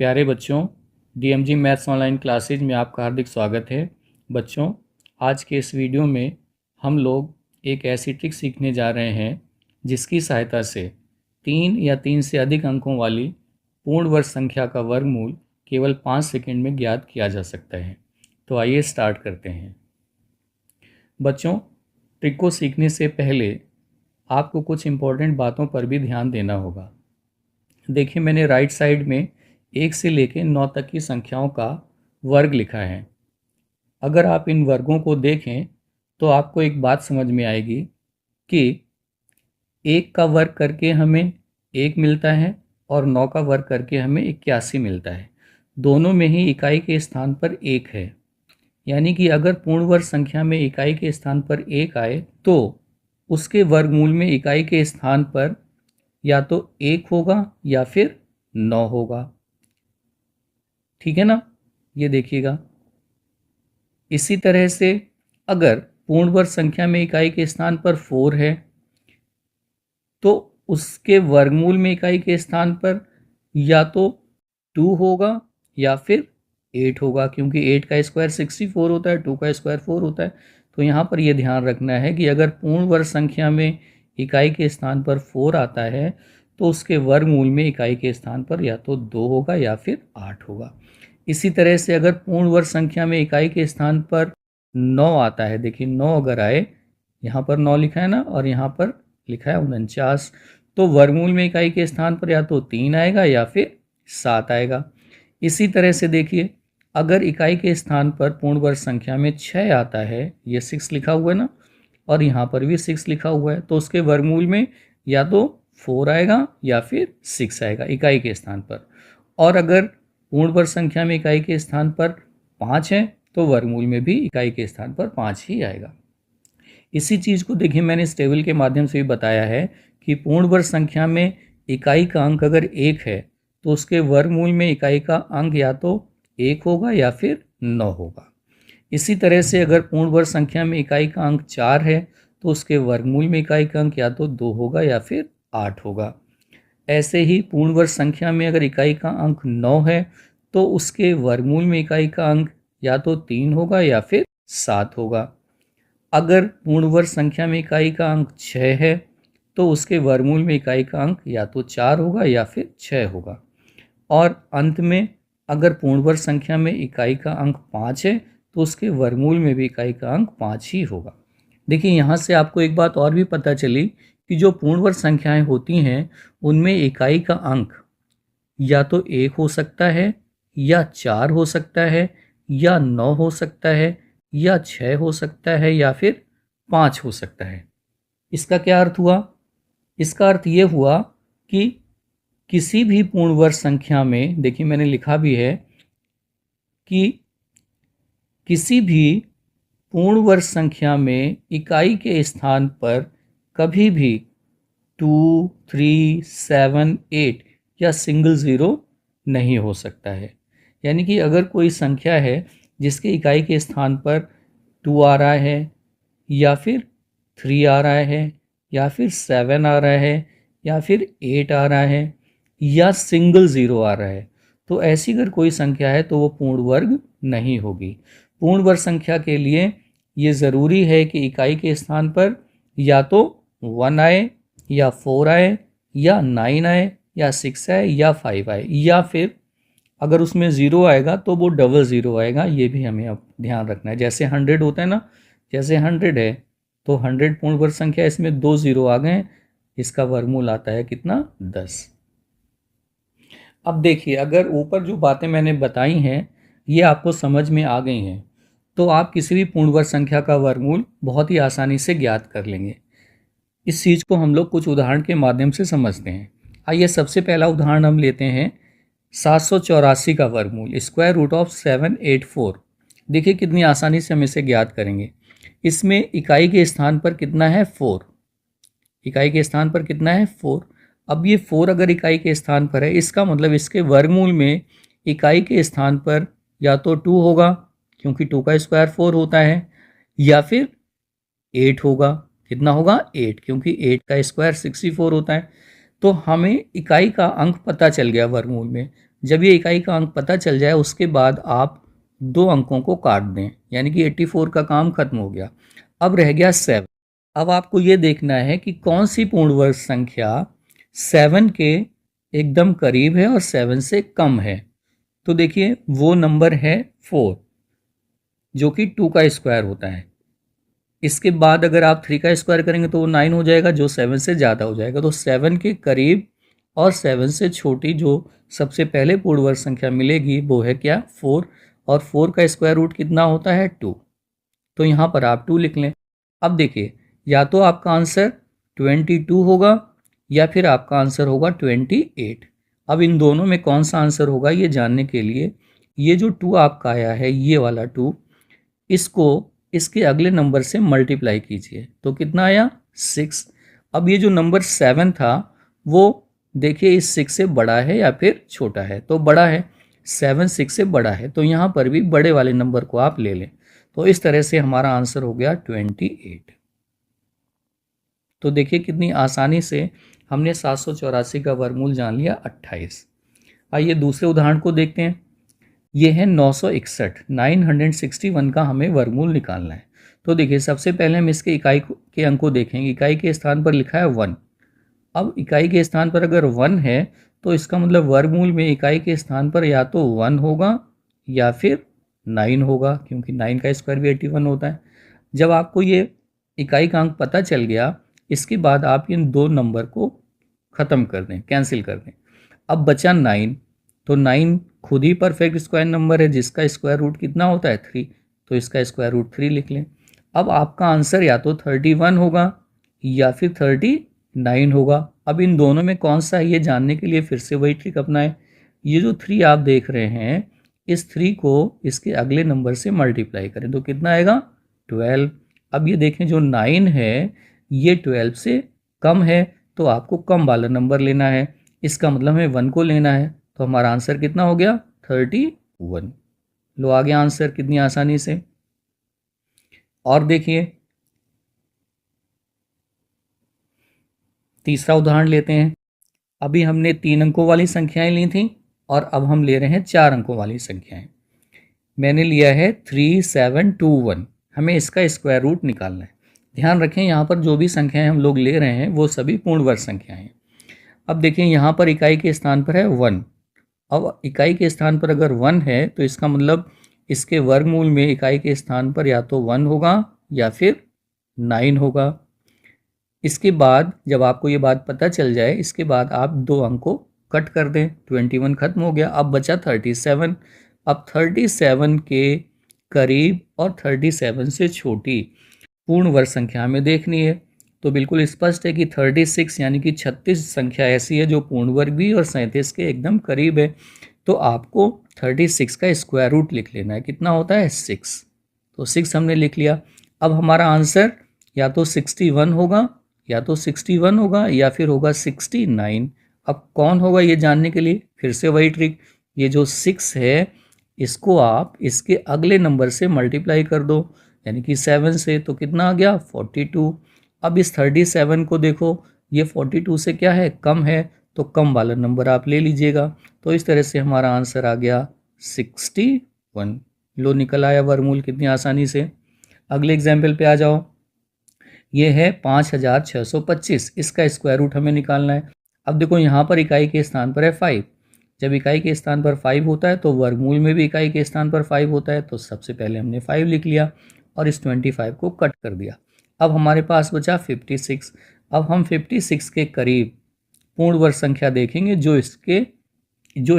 प्यारे बच्चों, DMG maths online classes में आपका हार्दिक स्वागत है। बच्चों, आज के इस वीडियो में हम लोग एक ऐसी ट्रिक सीखने जा रहे हैं जिसकी सहायता से 3 या 3 से अधिक अंकों वाली पूर्ण वर्ग संख्या का वर्गमूल केवल 5 सेकंड में ज्ञात किया जा सकता है। तो आइए स्टार्ट करते हैं। बच्चों, ट्रिक को सीखने से पहले आपको कुछ इम्पोर्टेंट बातों पर भी ध्यान देना होगा। देखिए, मैंने राइट साइड में 1 से लेकर 9 तक की संख्याओं का वर्ग लिखा है। अगर आप इन वर्गों को देखें तो आपको एक बात समझ में आएगी कि 1 का वर्ग करके हमें 1 मिलता है और 9 का वर्ग करके हमें 81 मिलता है। दोनों में ही इकाई के स्थान पर 1 है, यानी कि अगर पूर्ण वर्ग संख्या में इकाई के स्थान पर 1 आए तो उसके वर्गमूल में इकाई के स्थान पर या तो 1 होगा या फिर 9 होगा। ठीक है ना, ये देखिएगा। इसी तरह से अगर पूर्ण वर्ग संख्या में इकाई के स्थान पर 4 है तो उसके वर्गमूल में इकाई के स्थान पर या तो 2 होगा या फिर 8 होगा, क्योंकि 8 का स्क्वायर 64 होता है, 2 का स्क्वायर 4 होता है। तो यहाँ पर यह ध्यान रखना है कि अगर पूर्ण वर्ग संख्या में इकाई के स्थान पर 4 आता है तो उसके वर्गमूल में इकाई के स्थान पर या तो 2 होगा या फिर 8 होगा। इसी तरह से अगर पूर्ण वर्ग संख्या में इकाई के स्थान पर 9 आता है, देखिए 9 अगर आए, यहाँ पर 9 लिखा है ना और यहाँ पर लिखा है 49, तो वर्गमूल में इकाई के स्थान पर या तो 3 आएगा या फिर 7 आएगा। इसी तरह से देखिए, अगर इकाई के स्थान पर पूर्ण वर्ग संख्या में 6 आता है, ये 6 लिखा हुआ है ना और यहाँ पर भी 6 लिखा हुआ है, तो उसके वर्गमूल में या तो 4 आएगा या फिर 6 आएगा इकाई के स्थान पर। और अगर पूर्ण वर्ग संख्या में इकाई के स्थान पर 5 है तो वर्गमूल में भी इकाई के स्थान पर 5 ही आएगा। इसी चीज़ को देखिए, मैंने इस टेबल के माध्यम से भी बताया है कि पूर्ण वर्ग संख्या में इकाई का अंक अगर 1 है तो उसके वर्गमूल में इकाई का अंक या तो 1 होगा या फिर 9 होगा। इसी तरह से अगर पूर्ण वर्ग संख्या में इकाई का अंक 4 है तो उसके वर्गमूल में इकाई का अंक या तो 2 होगा या फिर 8 होगा। ऐसे ही पूर्ण वर्ग संख्या में अगर इकाई का अंक 9 है तो उसके वर्गमूल में इकाई का अंक या तो 3 होगा या फिर 7 होगा। अगर पूर्ण वर्ग संख्या में इकाई का अंक 6 है तो उसके वर्गमूल में इकाई का अंक या तो 4 होगा या फिर 6 होगा। और अंत में अगर पूर्ण वर्ग संख्या में इकाई का अंक 5 है तो उसके वर्गमूल में भी इकाई का अंक 5 ही होगा। देखिए, यहाँ से आपको एक बात और भी पता चली कि जो पूर्ण वर्ग संख्याएं होती हैं उनमें इकाई का अंक या तो 1 हो सकता है या 4 हो सकता है या 9 हो सकता है या 6 हो सकता है या फिर 5 हो सकता है। इसका क्या अर्थ हुआ? इसका अर्थ ये हुआ कि किसी भी पूर्ण वर्ग संख्या में, देखिए मैंने लिखा भी है कि किसी भी पूर्ण वर्ग संख्या में इकाई के स्थान पर कभी भी 2, 3, 7, 8 या सिंगल ज़ीरो नहीं हो सकता है। यानी कि अगर कोई संख्या है जिसके इकाई के स्थान पर 2 आ रहा है या फिर 3 आ रहा है या फिर 7 आ रहा है या फिर 8 आ रहा है या सिंगल ज़ीरो आ रहा है, तो ऐसी अगर कोई संख्या है तो वो पूर्ण वर्ग नहीं होगी। पूर्ण वर्ग संख्या के लिए ये ज़रूरी है कि इकाई के स्थान पर या तो 1 आए या 4 आए या 9 आए या 6 आए या 5 आए, या फिर अगर उसमें 0 आएगा तो वो डबल 0 आएगा। ये भी हमें अब ध्यान रखना है। जैसे 100 होता है ना, जैसे 100 है तो 100 पूर्ण वर्ग संख्या, इसमें 2 0 आ गए, इसका वर्गमूल आता है कितना? 10। अब देखिए, अगर ऊपर जो बातें मैंने बताई हैं ये आपको समझ में आ गई हैं तो आप किसी भी पूर्ण वर्ग संख्या का वर्गमूल बहुत ही आसानी से ज्ञात कर लेंगे। इस चीज़ को हम लोग कुछ उदाहरण के माध्यम से समझते हैं। आइए सबसे पहला उदाहरण हम लेते हैं 784 का वर्गमूल, स्क्वायर रूट ऑफ 784। देखिए कितनी आसानी से हम इसे ज्ञात करेंगे। इसमें इकाई के स्थान पर कितना है? 4। इकाई के स्थान पर कितना है? 4। अब ये 4 अगर इकाई के स्थान पर है, इसका मतलब इसके वर्गमूल में इकाई के स्थान पर या तो 2 होगा, क्योंकि 2 का स्क्वायर 4 होता है, या फिर 8 होगा। कितना होगा? 8, क्योंकि 8 का स्क्वायर 64 होता है। तो हमें इकाई का अंक पता चल गया वर्गमूल में। जब ये इकाई का अंक पता चल जाए उसके बाद आप 2 अंकों को काट दें, यानी कि 84 का काम खत्म हो गया। अब रह गया 7। अब आपको ये देखना है कि कौन सी पूर्ण वर्ग संख्या 7 के एकदम करीब है और 7 से कम है। तो देखिए वो नंबर है 4, जो कि 2 का स्क्वायर होता है। इसके बाद अगर आप 3 का स्क्वायर करेंगे तो वो 9 हो जाएगा, जो 7 से ज़्यादा हो जाएगा। तो 7 के करीब और 7 से छोटी जो सबसे पहले पूर्ण वर्ग संख्या मिलेगी वो है क्या, 4। और 4 का स्क्वायर रूट कितना होता है, 2। तो यहाँ पर आप 2 लिख लें। अब देखिए, या तो आपका आंसर 22 होगा या फिर आपका आंसर होगा 28। अब इन दोनों में कौन सा आंसर होगा ये जानने के लिए ये जो 2 आपका आया है, ये वाला 2, इसको इसके अगले नंबर से मल्टीप्लाई कीजिए तो कितना आया, 6। अब ये जो नंबर 7 था वो देखिए इस 6 से बड़ा है या फिर छोटा है, तो बड़ा है। 7 6 से बड़ा है, तो यहाँ पर भी बड़े वाले नंबर को आप ले लें। तो इस तरह से हमारा आंसर हो गया 28। तो देखिए कितनी आसानी से हमने 784 का वर्गमूल जान लिया, 28। आइए दूसरे उदाहरण को देखते हैं। ये है 961, 961 का हमें वर्गमूल निकालना है। तो देखिए सबसे पहले हम इसके इकाई के अंक को देखेंगे। इकाई के स्थान पर लिखा है 1। अब इकाई के स्थान पर अगर 1 है तो इसका मतलब वर्गमूल में इकाई के स्थान पर या तो 1 होगा या फिर 9 होगा, क्योंकि 9 का स्क्वायर भी 81 होता है। जब आपको ये इकाई का अंक पता चल गया, इसके बाद आप इन 2 नंबर को ख़त्म कर दें, कैंसिल कर दें। अब बचा 9, तो 9 खुद ही परफेक्ट स्क्वायर नंबर है जिसका स्क्वायर रूट कितना होता है, 3। तो इसका स्क्वायर रूट 3 लिख लें। अब आपका आंसर या तो 31 होगा या फिर 39 होगा। अब इन दोनों में कौन सा है ये जानने के लिए फिर से वही ट्रिक अपनाएं। ये जो 3 आप देख रहे हैं, इस 3 को इसके अगले नंबर से मल्टीप्लाई करें तो कितना आएगा, 12। अब ये देखें जो 9 है ये 12 से कम है, तो आपको कम वाला नंबर लेना है। इसका मतलब हमें 1 को लेना है। तो हमारा आंसर कितना हो गया, 31। लो आ गया आंसर कितनी आसानी से। और देखिए तीसरा उदाहरण लेते हैं। अभी हमने 3 अंकों वाली संख्याएं ली थी और अब हम ले रहे हैं 4 अंकों वाली संख्याएं। मैंने लिया है 3721। हमें इसका स्क्वायर रूट निकालना है। ध्यान रखें यहाँ पर जो भी संख्याएं हम लोग ले रहे हैं वो सभी पूर्ण वर्ग संख्याएं हैं। अब देखिए यहाँ पर इकाई के स्थान पर है 1। अब इकाई के स्थान पर अगर 1 है तो इसका मतलब इसके वर्गमूल में इकाई के स्थान पर या तो 1 होगा या फिर 9 होगा। इसके बाद जब आपको ये बात पता चल जाए, इसके बाद आप 2 अंक को कट कर दें। 21 खत्म हो गया, अब बचा 37। अब 37 के करीब और 37 से छोटी पूर्ण वर्ग संख्या में देखनी है। तो बिल्कुल स्पष्ट है कि 36 यानी कि 36 संख्या ऐसी है जो पूर्ण वर्ग भी और 37 के एकदम करीब है। तो आपको 36 का स्क्वायर रूट लिख लेना है। कितना होता है, 6। तो 6 हमने लिख लिया। अब हमारा आंसर या तो 61 होगा या फिर होगा 69। अब कौन होगा ये जानने के लिए फिर से वही ट्रिक, ये जो 6 है इसको आप इसके अगले नंबर से मल्टीप्लाई कर दो, यानी कि 7 से। तो कितना आ गया, 42। अब इस 37 को देखो, ये 42 से क्या है, कम है, तो कम वाला नंबर आप ले लीजिएगा। तो इस तरह से हमारा आंसर आ गया 61। लो निकल आया वर्गमूल कितनी आसानी से। अगले एग्जाम्पल पे आ जाओ। ये है 5625। इसका स्क्वायर रूट हमें निकालना है। अब देखो यहाँ पर इकाई के स्थान पर है 5। जब इकाई के स्थान पर 5 होता है तो वर्गमूल में भी इकाई के स्थान पर 5 होता है। तो सबसे पहले हमने 5 लिख लिया और इस 25 को कट कर दिया। अब हमारे पास बचा 56। अब हम 56 के करीब पूर्ण वर्ग संख्या देखेंगे जो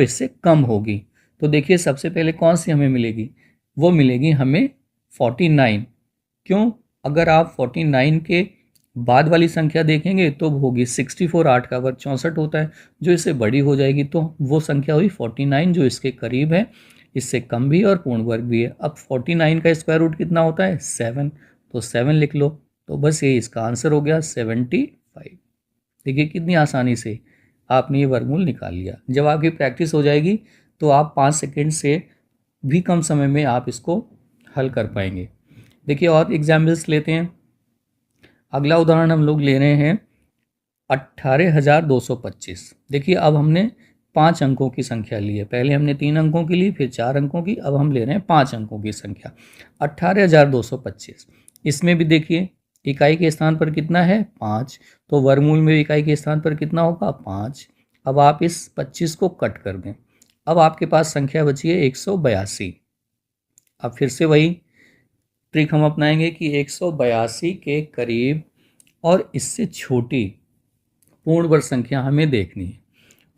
इससे कम होगी। तो देखिए सबसे पहले कौन सी हमें मिलेगी, वो मिलेगी हमें 49। क्यों, अगर आप 49 के बाद वाली संख्या देखेंगे तो होगी 64। 8 का वर्ग 64 होता है, जो इससे बड़ी हो जाएगी। तो वो संख्या हुई 49 जो इसके करीब है, इससे कम भी और पूर्ण वर्ग भी है। अब 49 का स्क्वायर रूट कितना होता है, 7। तो 7 लिख लो। तो बस ये इसका आंसर हो गया 75। देखिए कितनी आसानी से आपने ये वर्गमूल निकाल लिया। जब आपकी प्रैक्टिस हो जाएगी तो आप 5 सेकेंड से भी कम समय में आप इसको हल कर पाएंगे। देखिए और एग्जाम्पल्स लेते हैं। अगला उदाहरण हम लोग ले रहे हैं 18,225। देखिए अब हमने 5 अंकों की संख्या ली है। पहले हमने 3 अंकों की ली, फिर 4 अंकों की, अब हम ले रहे हैं 5 अंकों की संख्या 18,225। इसमें भी देखिए इकाई के स्थान पर कितना है 5, तो वर्गमूल में इकाई के स्थान पर कितना होगा 5। अब आप इस 25 को कट कर दें, अब आपके पास संख्या बची है 182। अब फिर से वही ट्रिक हम अपनाएंगे कि 182 के करीब और इससे छोटी पूर्ण वर्ग संख्या हमें देखनी है।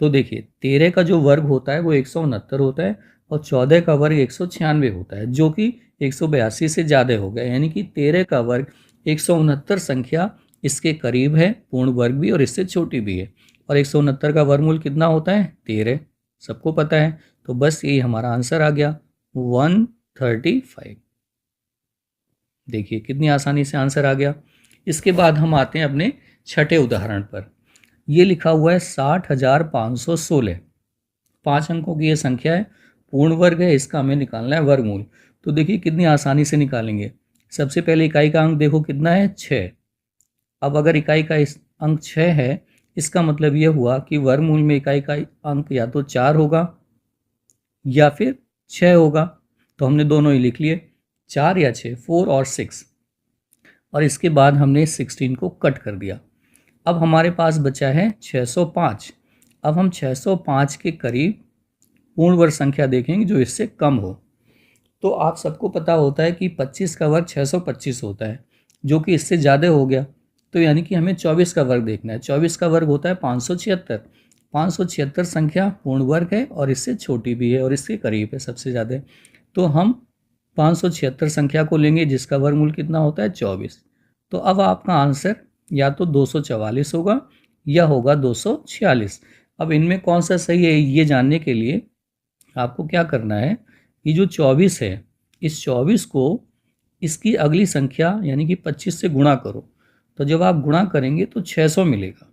तो देखिए 13 का जो वर्ग होता है वो 169 होता है और 14 का वर्ग 196 होता है, जो कि 182 से ज़्यादा हो गया। यानी कि 13 का वर्ग 169 संख्या इसके करीब है, पूर्ण वर्ग भी और इससे छोटी भी है। और 169 का वर्गमूल कितना होता है 13, सबको पता है। तो बस यही हमारा आंसर आ गया 135। देखिए कितनी आसानी से आंसर आ गया। इसके बाद हम आते हैं अपने छठे उदाहरण पर। ये लिखा हुआ है 60,516, 5 अंकों की ये संख्या है, पूर्ण वर्ग है, इसका हमें निकालना है वर्गमूल। तो देखिए कितनी आसानी से निकालेंगे। सबसे पहले इकाई का अंक देखो कितना है 6। अब अगर इकाई का अंक 6 है, इसका मतलब यह हुआ कि वर्गमूल में इकाई का अंक या तो 4 होगा या फिर 6 होगा। तो हमने दोनों ही लिख लिए, 4 या 6, 4 और 6। और इसके बाद हमने 16 को कट कर दिया। अब हमारे पास बचा है 605। अब हम 605 के करीब पूर्ण वर्ग संख्या देखेंगे जो इससे कम हो। तो आप सबको पता होता है कि 25 का वर्ग 625 होता है, जो कि इससे ज़्यादा हो गया। तो यानी कि हमें 24 का वर्ग देखना है। 24 का वर्ग होता है 576। 576 संख्या पूर्ण वर्ग है और इससे छोटी भी है और इसके करीब है सबसे ज़्यादा। तो हम 576 संख्या को लेंगे जिसका वर्गमूल कितना होता है 24। तो अब आपका आंसर या तो 244 होगा या होगा 246। अब इनमें कौन सा सही है ये जानने के लिए आपको क्या करना है, ये जो 24 है इस 24 को इसकी अगली संख्या यानी कि 25 से गुणा करो। तो जब आप गुणा करेंगे तो 600 मिलेगा।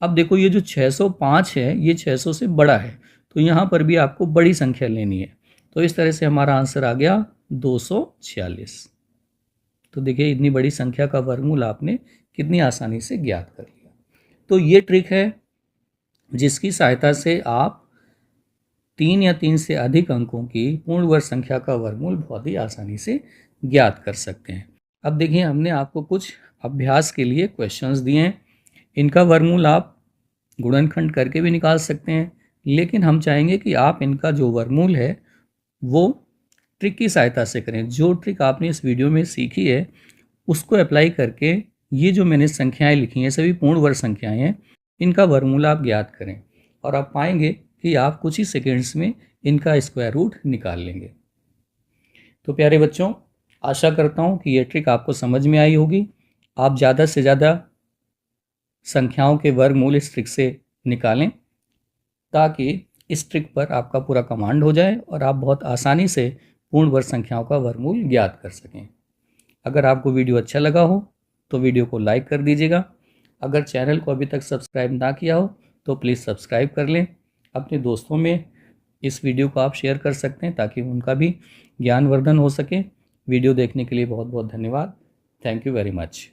अब देखो ये जो 605 है ये 600 से बड़ा है, तो यहाँ पर भी आपको बड़ी संख्या लेनी है। तो इस तरह से हमारा आंसर आ गया 246। तो देखिए इतनी बड़ी संख्या का वर्गमूल आपने कितनी आसानी से ज्ञात कर लिया। तो ये ट्रिक है जिसकी सहायता से आप 3 या 3 से अधिक अंकों की पूर्ण वर्ग संख्या का वर्गमूल बहुत ही आसानी से ज्ञात कर सकते हैं। अब देखिए हमने आपको कुछ अभ्यास के लिए क्वेश्चंस दिए हैं। इनका वर्गमूल आप गुणनखंड करके भी निकाल सकते हैं, लेकिन हम चाहेंगे कि आप इनका जो वर्गमूल है वो ट्रिक की सहायता से करें। जो ट्रिक आपने इस वीडियो में सीखी है उसको अप्लाई करके ये जो मैंने संख्याएं लिखी हैं सभी पूर्ण वर्ग संख्याएं हैं, इनका वर्गमूल आप ज्ञात करें और आप पाएंगे कि आप कुछ ही सेकेंड्स में इनका स्क्वायर रूट निकाल लेंगे। तो प्यारे बच्चों, आशा करता हूँ कि ये ट्रिक आपको समझ में आई होगी। आप ज़्यादा से ज़्यादा संख्याओं के वर्गमूल इस ट्रिक से निकालें ताकि इस ट्रिक पर आपका पूरा कमांड हो जाए और आप बहुत आसानी से पूर्ण वर्ग संख्याओं का वर्गमूल ज्ञात कर सकें। अगर आपको वीडियो अच्छा लगा हो तो वीडियो को लाइक कर दीजिएगा। अगर चैनल को अभी तक सब्सक्राइब ना किया हो तो प्लीज़ सब्सक्राइब कर लें। अपने दोस्तों में इस वीडियो को आप शेयर कर सकते हैं ताकि उनका भी ज्ञानवर्धन हो सके। वीडियो देखने के लिए बहुत बहुत धन्यवाद। Thank you very much.